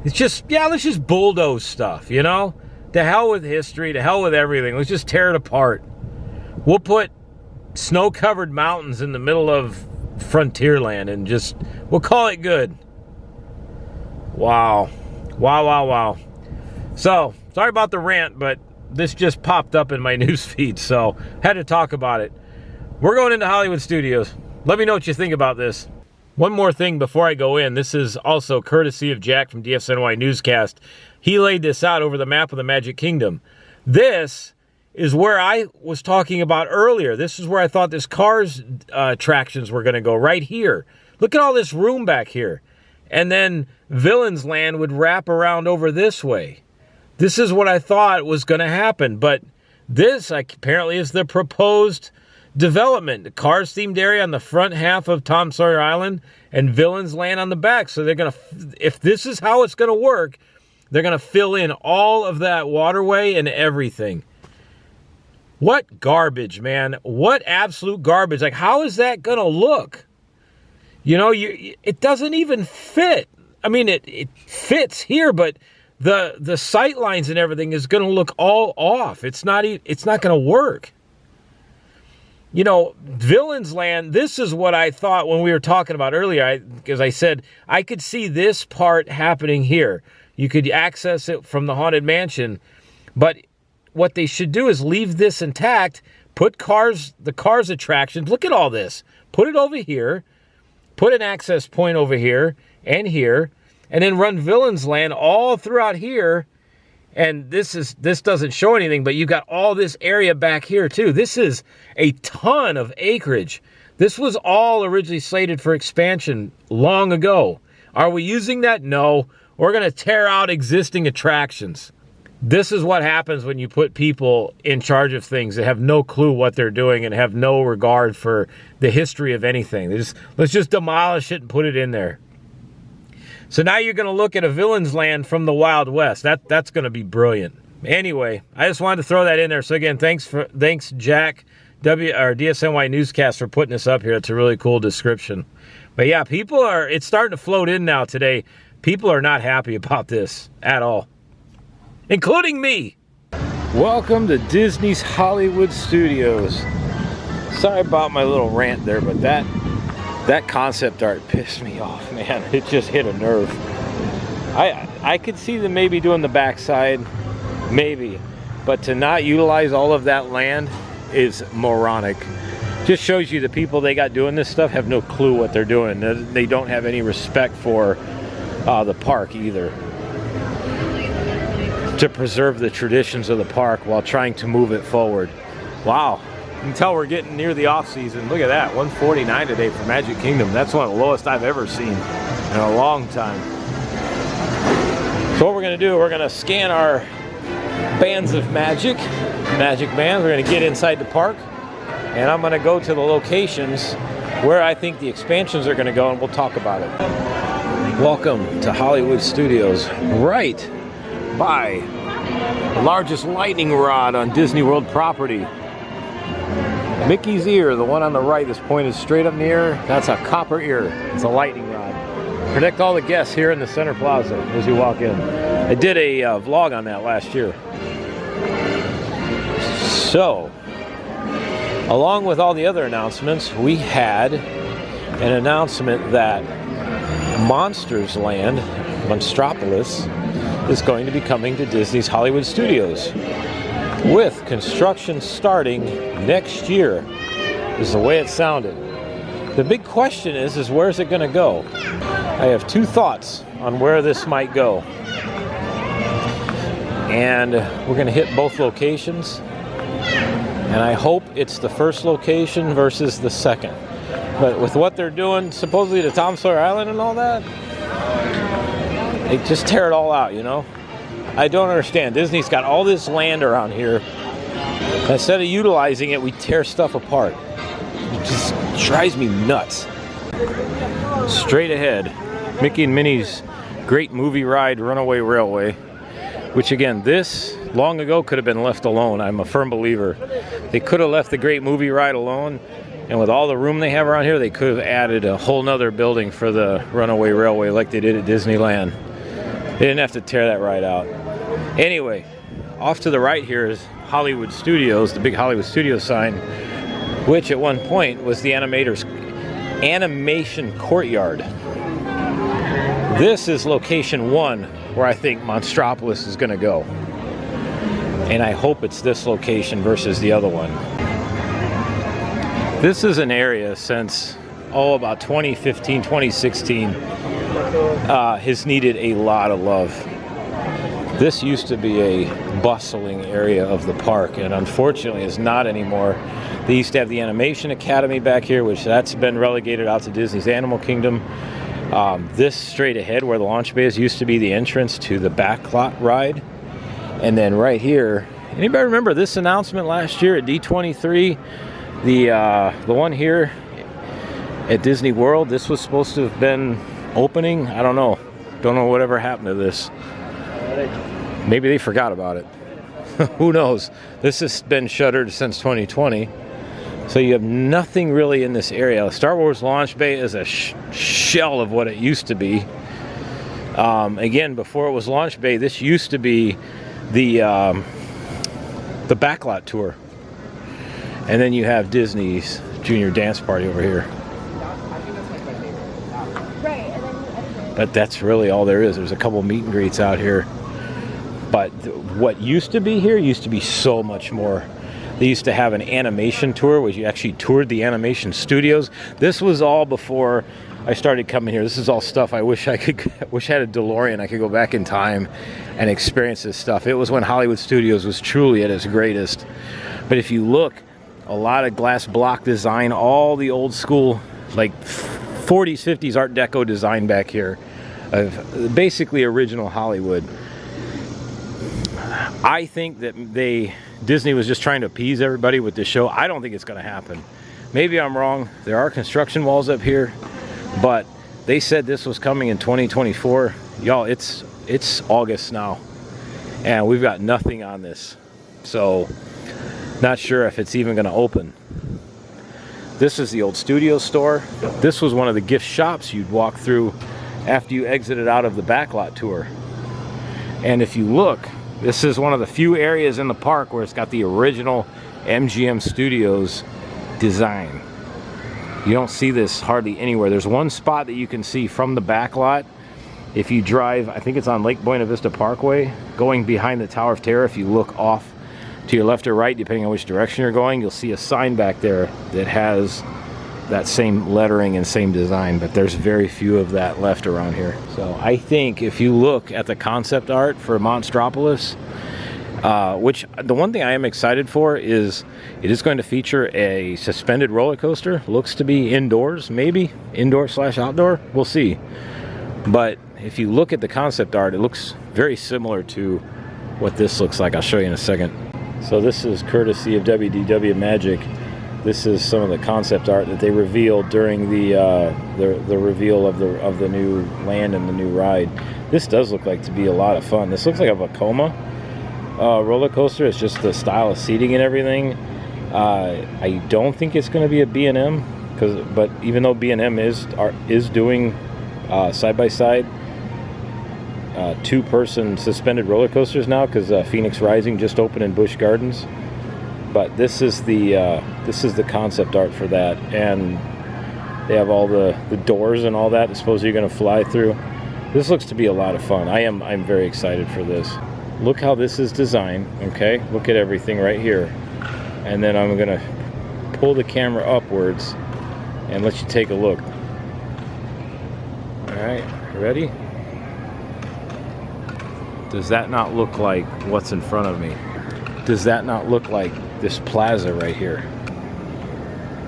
It's just, yeah, let's just bulldoze stuff, you know? To hell with history, to hell with everything. Let's just tear it apart. We'll put snow-covered mountains in the middle of Frontierland and just, we'll call it good. Wow. Wow. So, sorry about the rant, but this just popped up in my news feed, so had to talk about it. We're going into Hollywood Studios. Let me know what you think about this. One more thing before I go in. This is also courtesy of Jack from DFSNY Newscast. He laid this out over the map of the Magic Kingdom. This is where I was talking about earlier. This is where I thought this Cars attractions were going to go, right here. Look at all this room back here. And then Villains Land would wrap around over this way. This is what I thought was going to happen. But this apparently is the proposed development. The Cars themed area on the front half of Tom Sawyer Island and Villains Land on the back. So they're going to, if this is how it's going to work, they're going to fill in all of that waterway and everything. What garbage, man. What absolute garbage. Like, how is that going to look? You know, it doesn't even fit. I mean, it fits here, but the sight lines and everything is going to look all off. It's not going to work. You know, Villains Land, this is what I thought when we were talking about earlier, because I said I could see this part happening here. You could access it from the Haunted Mansion, but what they should do is leave this intact, put the Cars attractions, look at all this, put it over here, put an access point over here, and then run Villains Land all throughout here. And this doesn't show anything, but you got all this area back here too. This is a ton of acreage. This was all originally slated for expansion long ago. Are we using that? No. We're going to tear out existing attractions. This is what happens when you put people in charge of things that have no clue what they're doing and have no regard for the history of anything. Let's just demolish it and put it in there. So now you're going to look at a Villains Land from the Wild West. That's going to be brilliant. Anyway, I just wanted to throw that in there. So again, thanks Jack DSNY Newscast for putting this up here. It's a really cool description. But yeah, it's starting to float in now today. People are not happy about this at all, including me. Welcome to Disney's Hollywood Studios. Sorry about my little rant there, but that concept art pissed me off, man. It just hit a nerve. I could see them maybe doing the backside, maybe, but to not utilize all of that land is moronic. Just shows you the people they got doing this stuff have no clue what they're doing. They don't have any respect for the park either. To preserve the traditions of the park while trying to move it forward. Wow. You can tell we're getting near the off season. Look at that, 149 today for Magic Kingdom. That's one of the lowest I've ever seen in a long time. So what we're gonna do, we're gonna scan our bands of magic bands. We're gonna get inside the park, and I'm gonna go to the locations where I think the expansions are going to go, and we'll talk about it. Welcome to Hollywood Studios, right by the largest lightning rod on Disney World property. Mickey's ear, the one on the right is pointed straight up in the air. That's a copper ear. It's a lightning rod. Protect all the guests here in the center plaza as you walk in. I did a vlog on that last year. So, along with all the other announcements, we had an announcement that Monsters Land, Monstropolis, is going to be coming to Disney's Hollywood Studios, with construction starting next year, is the way it sounded. The big question is where's it going to go? I have two thoughts on where this might go. And we're going to hit both locations. And I hope it's the first location versus the second. But with what they're doing, supposedly to Tom Sawyer Island and all that, they just tear it all out, you know? I don't understand. Disney's got all this land around here. Instead of utilizing it, we tear stuff apart. It just drives me nuts. Straight ahead, Mickey and Minnie's Great Movie Ride Runaway Railway, which again, this long ago could have been left alone. I'm a firm believer. They could have left the Great Movie Ride alone, and with all the room they have around here, they could have added a whole nother building for the Runaway Railway like they did at Disneyland. They didn't have to tear that ride out. Anyway, off to the right here is Hollywood Studios, the big Hollywood Studios sign, which at one point was the animation courtyard. This is location 1 where I think Monstropolis is going to go. And I hope it's this location versus the other one. This is an area since, about 2015, 2016, has needed a lot of love. This used to be a bustling area of the park, and unfortunately is not anymore. They used to have the Animation Academy back here, which that's been relegated out to Disney's Animal Kingdom. This straight ahead where the launch bay is used to be the entrance to the backlot ride. And then right here, anybody remember this announcement last year at D23? The one here at Disney World, this was supposed to have been opening. I don't know whatever happened to this. Maybe they forgot about it. Who knows? This has been shuttered since 2020. So you have nothing really in this area. Star Wars Launch Bay is a shell of what it used to be. Again, before it was Launch Bay, this used to be the backlot tour. And then you have Disney's Junior Dance Party over here. But that's really all there is. There's a couple meet and greets out here. But what used to be here used to be so much more. They used to have an animation tour where you actually toured the animation studios. This was all before I started coming here. This is all stuff I wish I had a DeLorean. I could go back in time and experience this stuff. It was when Hollywood Studios was truly at its greatest. But if you look, a lot of glass block design, all the old school, like 40s, 50s Art Deco design back here of basically original Hollywood. I think that Disney was just trying to appease everybody with this show. I don't think it's going to happen. Maybe I'm wrong. There are construction walls up here, but they said this was coming in 2024. Y'all, it's August now, and we've got nothing on this. So, not sure if it's even going to open. This is the old studio store. This was one of the gift shops you'd walk through after you exited out of the backlot tour. And if you look, this is one of the few areas in the park where it's got the original MGM Studios design. You don't see this hardly anywhere. There's one spot that you can see from the backlot. If you drive, I think it's on Lake Buena Vista Parkway, going behind the Tower of Terror, if you look off to your left or right, depending on which direction you're going, you'll see a sign back there that has that same lettering and same design, but there's very few of that left around here. So I think if you look at the concept art for Monstropolis, which the one thing I am excited for is it is going to feature a suspended roller coaster. Looks to be indoors, maybe indoor/outdoor. We'll see. But if you look at the concept art, it looks very similar to what this looks like. I'll show you in a second. So this is courtesy of WDW Magic. This is some of the concept art that they revealed during the reveal of the new land and the new ride. This does look like to be a lot of fun. This looks like a Vekoma roller coaster. It's just the style of seating and everything. I don't think it's going to be a B&M, but even though B&M is doing side-by-side two-person suspended roller coasters now, because Phoenix Rising just opened in Busch Gardens. But this is the concept art for that, and they have all the doors and all that. I suppose you're going to fly through. This looks to be a lot of fun. I'm very excited for this. Look how this is designed. Okay, look at everything right here, and then I'm going to pull the camera upwards and let you take a look. All right, ready? Does that not look like what's in front of me? Does that not look like this plaza right here?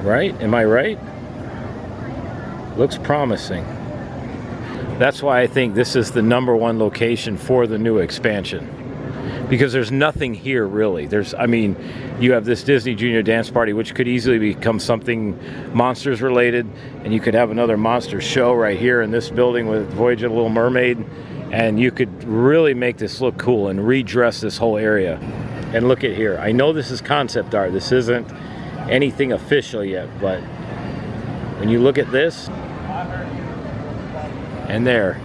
Right? Am I right? Looks promising. That's why I think this is the #1 location for the new expansion. Because there's nothing here really. You have this Disney Junior Dance Party, which could easily become something Monsters related, and you could have another Monster show right here in this building with Voyage of the Little Mermaid, and you could really make this look cool and redress this whole area. And look at here. I know this is concept art. This isn't anything official yet, but when you look at this and there,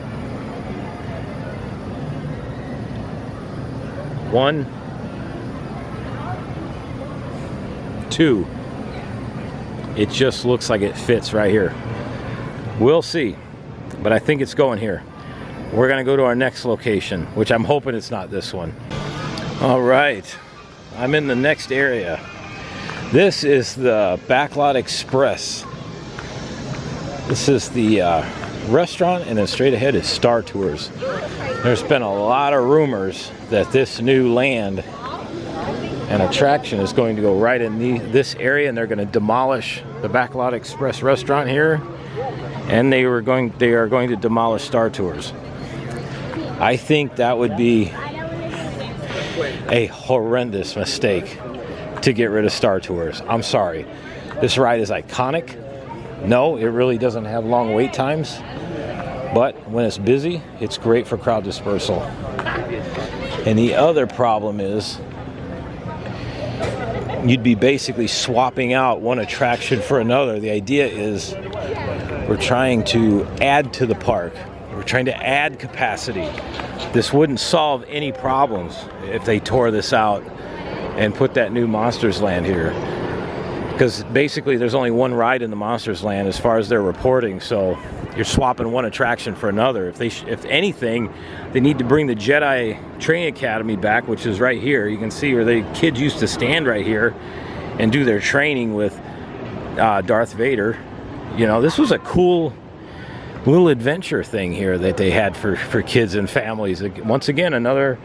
1, 2, it just looks like it fits right here. We'll see, but I think it's going here. We're gonna go to our next location, which I'm hoping it's not this one. All right, I'm in the next area. This is the Backlot Express. This is the restaurant, and then straight ahead is Star Tours. There's been a lot of rumors that this new land and attraction is going to go right in this area, and they're going to demolish the Backlot Express restaurant here, and they are going to demolish Star Tours. I think that would be a horrendous mistake to get rid of Star Tours. I'm sorry. This ride is iconic. No, it really doesn't have long wait times, but when it's busy, it's great for crowd dispersal. And the other problem is you'd be basically swapping out one attraction for another. The idea is we're trying to add to the park. We're trying to add capacity. This wouldn't solve any problems if they tore this out and put that new Monsters Land here. Because basically there's only one ride in the Monsters Land as far as they're reporting, so you're swapping one attraction for another. If anything, they need to bring the Jedi Training Academy back, which is right here. You can see where the kids used to stand right here and do their training with Darth Vader. You know, this was a cool little adventure thing here that they had for kids and families. Once again, another,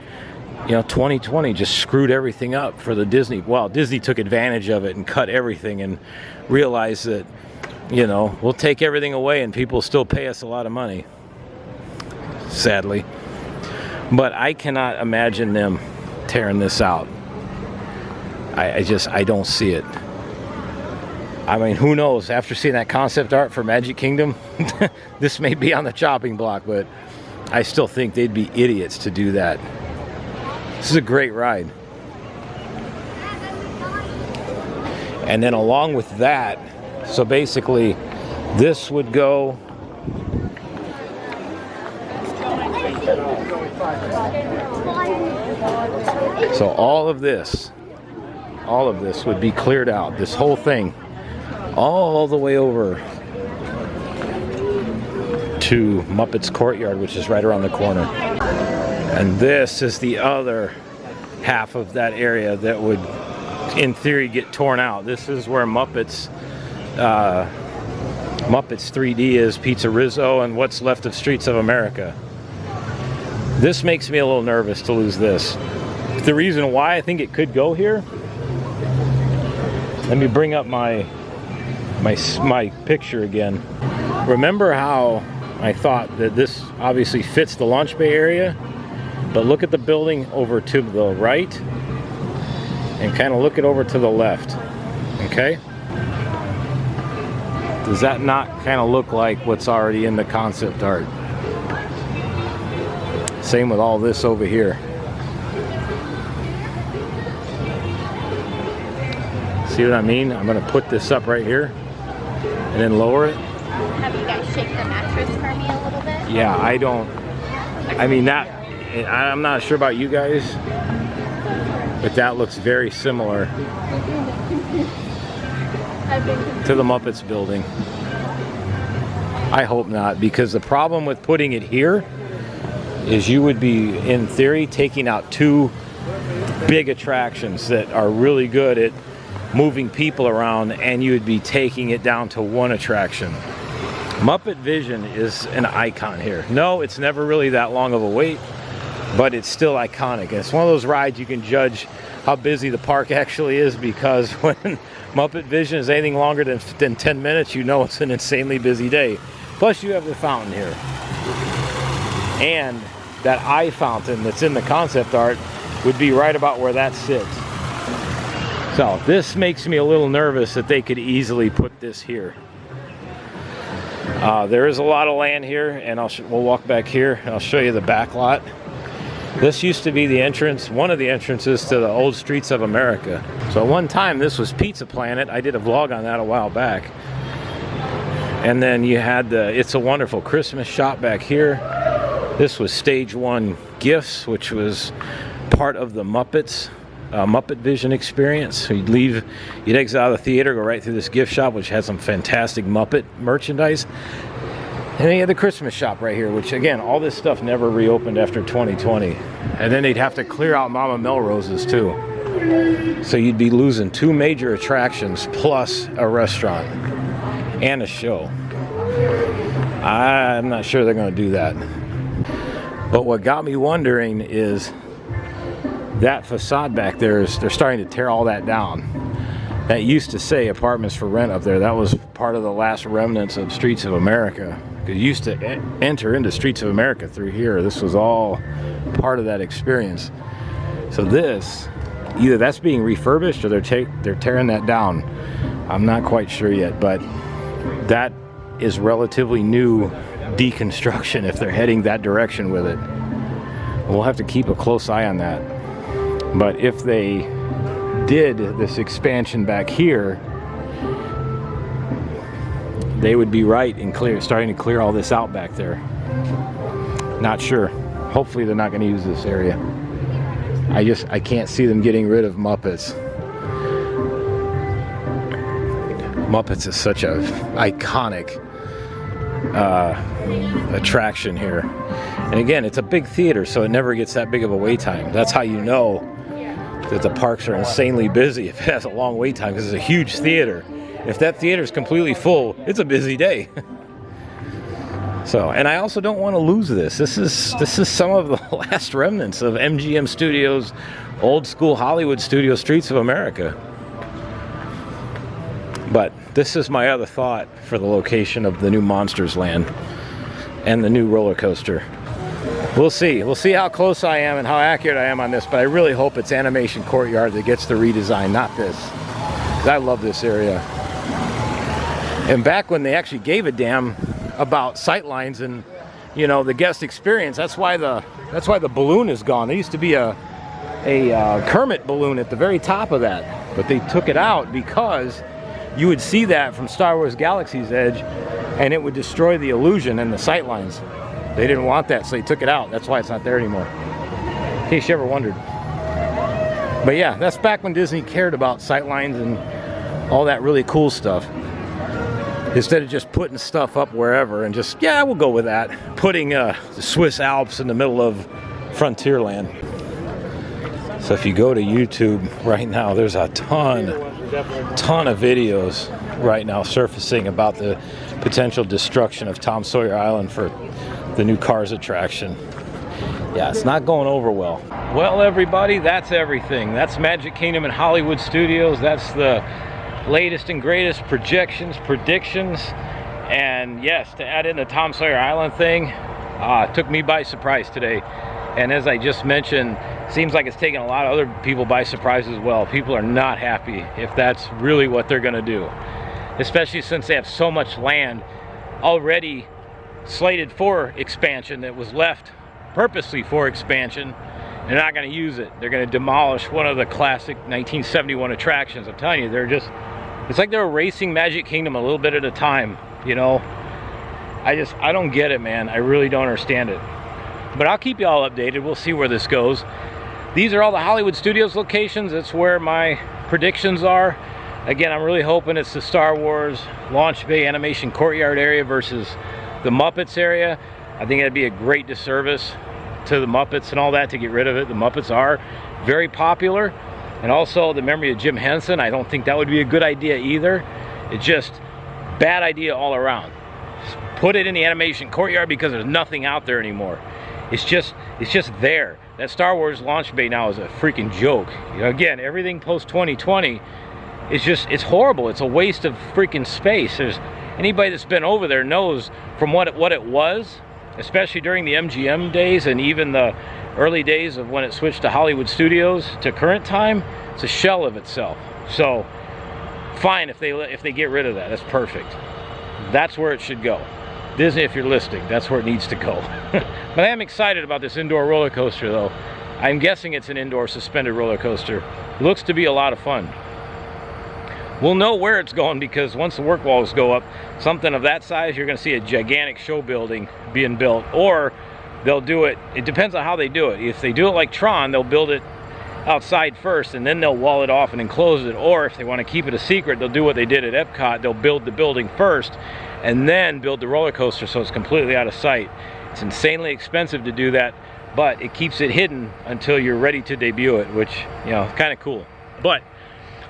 2020 just screwed everything up for the Disney. Well, Disney took advantage of it and cut everything and realized that, we'll take everything away and people still pay us a lot of money, sadly. But I cannot imagine them tearing this out. I don't see it. I mean, who knows? After seeing that concept art for Magic Kingdom, this may be on the chopping block, but I still think they'd be idiots to do that. This is a great ride. And then along with that, so basically this would go so all of this would be cleared out, this whole thing, all the way over to Muppets Courtyard, which is right around the corner. And this is the other half of that area that would, in theory, get torn out. This is where Muppets 3D is, Pizza Rizzo, and what's left of Streets of America. This makes me a little nervous to lose this. The reason why I think it could go here, let me bring up my picture again. Remember how I thought that this obviously fits the launch bay area, but look at the building over to the right and kind of look it over to the left. Okay, Does that not kind of look like what's already in the concept art? Same with all this over here. See what I mean? I'm going to put this up right here and then lower it. Have you guys shake the mattress for me a little bit? Yeah, I'm not sure about you guys, but that looks very similar to the Muppets building. I hope not, because the problem with putting it here is you would be, in theory, taking out two big attractions that are really good at moving people around, and you would be taking it down to one attraction. Muppet Vision is an icon here. No, it's never really that long of a wait, but it's still iconic. It's one of those rides you can judge how busy the park actually is, because when Muppet Vision is anything longer than 10 minutes, you know it's an insanely busy day. Plus you have the fountain here. And that eye fountain that's in the concept art would be right about where that sits. So this makes me a little nervous that they could easily put this here. There is a lot of land here, and we'll walk back here and I'll show you the back lot. This used to be the entrance, one of the entrances to the old Streets of America. So at one time this was Pizza Planet. I did a vlog on that a while back. And then you had the It's a Wonderful Christmas shop back here. This was Stage 1 Gifts, which was part of the Muppets Muppet Vision experience. So you'd exit out of the theater, go right through this gift shop, which has some fantastic Muppet merchandise. And then you had the Christmas shop right here, which again, all this stuff never reopened after 2020. And then they'd have to clear out Mama Melrose's too. So you'd be losing two major attractions plus a restaurant and a show. I'm not sure they're going to do that. But what got me wondering is that facade back there they're starting to tear all that down. That used to say apartments for rent up there. That was part of the last remnants of Streets of America. You used to enter into Streets of America through here. This was all part of that experience. So this, either that's being refurbished or they're tearing that down. I'm not quite sure yet, but that is relatively new deconstruction if they're heading that direction with it. We'll have to keep a close eye on that. But if they did this expansion back here, they would be right in starting to clear all this out back there. Not sure. Hopefully they're not going to use this area. I can't see them getting rid of Muppets. Muppets is such a iconic attraction here. And again, it's a big theater, so it never gets that big of a wait time. That's how you know that the parks are insanely busy, if it has a long wait time, because it's a huge theater. If that theater is completely full, it's a busy day. So, and I also don't want to lose this. This is some of the last remnants of MGM Studios, old school Hollywood studio, Streets of America. But this is my other thought for the location of the new Monsters Land and the new roller coaster. We'll see. We'll see how close I am and how accurate I am on this, but I really hope it's Animation Courtyard that gets the redesign, not this. Because I love this area. And back when they actually gave a damn about sightlines and, you know, the guest experience, that's why the balloon is gone. There used to be a Kermit balloon at the very top of that, but they took it out because you would see that from Star Wars Galaxy's Edge and it would destroy the illusion and the sightlines. They didn't want that, so they took it out. That's why it's not there anymore, in case you ever wondered. But yeah, that's back when Disney cared about sightlines and all that really cool stuff. Instead of just putting stuff up wherever and just, yeah, we'll go with that. Putting the Swiss Alps in the middle of Frontierland. So if you go to YouTube right now, there's a ton of videos right now surfacing about the potential destruction of Tom Sawyer Island for the new Cars attraction. Yeah, it's not going over well. Well, everybody, that's everything. That's Magic Kingdom and Hollywood Studios. That's the latest and greatest projections, predictions, and yes, to add in the Tom Sawyer Island thing, took me by surprise today. And as I just mentioned, seems like it's taken a lot of other people by surprise as well. People are not happy if that's really what they're going to do, especially since they have so much land already slated for expansion that was left purposely for expansion. They're not going to use it. They're going to demolish one of the classic 1971 attractions. I'm telling you, they're just, it's like they're erasing Magic Kingdom a little bit at a time, you know. I don't get it, man. I really don't understand it. But I'll keep you all updated. We'll see where this goes. These are all the Hollywood Studios locations. That's where my predictions are. Again, I'm really hoping it's the Star Wars Launch Bay Animation Courtyard area versus the Muppets area. I think that'd be a great disservice to the Muppets and all that to get rid of it. The Muppets are very popular. And also the memory of Jim Henson, I don't think that would be a good idea either. It's just bad idea all around. Just put it in the animation courtyard because there's nothing out there anymore. It's just there. That Star Wars Launch Bay now is a freaking joke. You know, again, everything post 2020 is just, it's horrible. It's a waste of freaking space. There's anybody that's been over there knows from what it was, especially during the MGM days and even the early days of when it switched to Hollywood Studios to current time, it's a shell of itself. So fine if they get rid of that. That's perfect. That's where it should go. Disney, if you're listening, that's where it needs to go. But I am excited about this indoor roller coaster, though. I'm guessing it's an indoor suspended roller coaster. Looks to be a lot of fun. We'll know where it's going because once the work walls go up, something of that size, you're going to see a gigantic show building being built. Or they'll do it, it depends on how they do it. If they do it like Tron, they'll build it outside first and then they'll wall it off and enclose it. Or if they want to keep it a secret, they'll do what they did at Epcot. They'll build the building first and then build the roller coaster so it's completely out of sight. It's insanely expensive to do that, but it keeps it hidden until you're ready to debut it, which, you know, kind of cool. But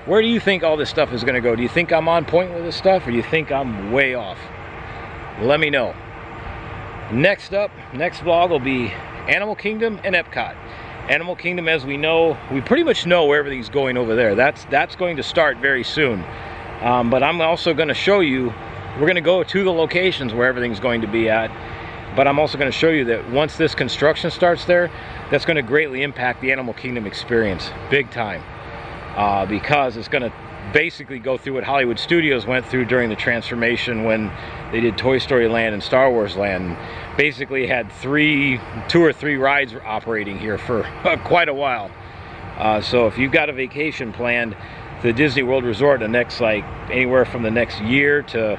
where do you think all this stuff is going to go? Do you think I'm on point with this stuff, or do you think I'm way off? Let me know. Next up, next vlog will be Animal Kingdom and Epcot. Animal Kingdom, as we know, we pretty much know where everything's going over there. That's going to start very soon. But I'm also going to show you, we're going to go to the locations where everything's going to be at. But I'm also going to show you that once this construction starts there, that's going to greatly impact the Animal Kingdom experience, big time. Because it's going to basically go through what Hollywood Studios went through during the transformation when they did Toy Story Land and Star Wars Land. Basically had two or three rides operating here for quite a while. So if you've got a vacation planned to the Disney World Resort the next, like, anywhere from the next year to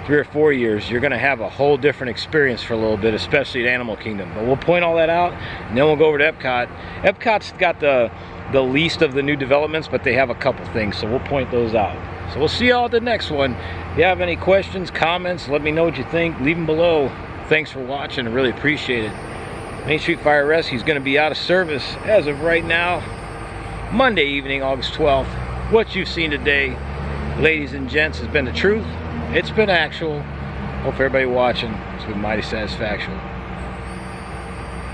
3 or 4 years, you're going to have a whole different experience for a little bit, especially at Animal Kingdom. But we'll point all that out, and then we'll go over to Epcot. Epcot's got the least of the new developments, but they have a couple things, so we'll point those out. So we'll see y'all at the next one. If you have any questions, comments, let me know what you think. Leave them below. Thanks for watching. I really appreciate it. Main Street Fire Rescue is going to be out of service as of right now, Monday evening, August 12th. What you've seen today, ladies and gents, has been the truth. It's been actual. Hope everybody watching, it's been mighty satisfactory.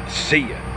See ya.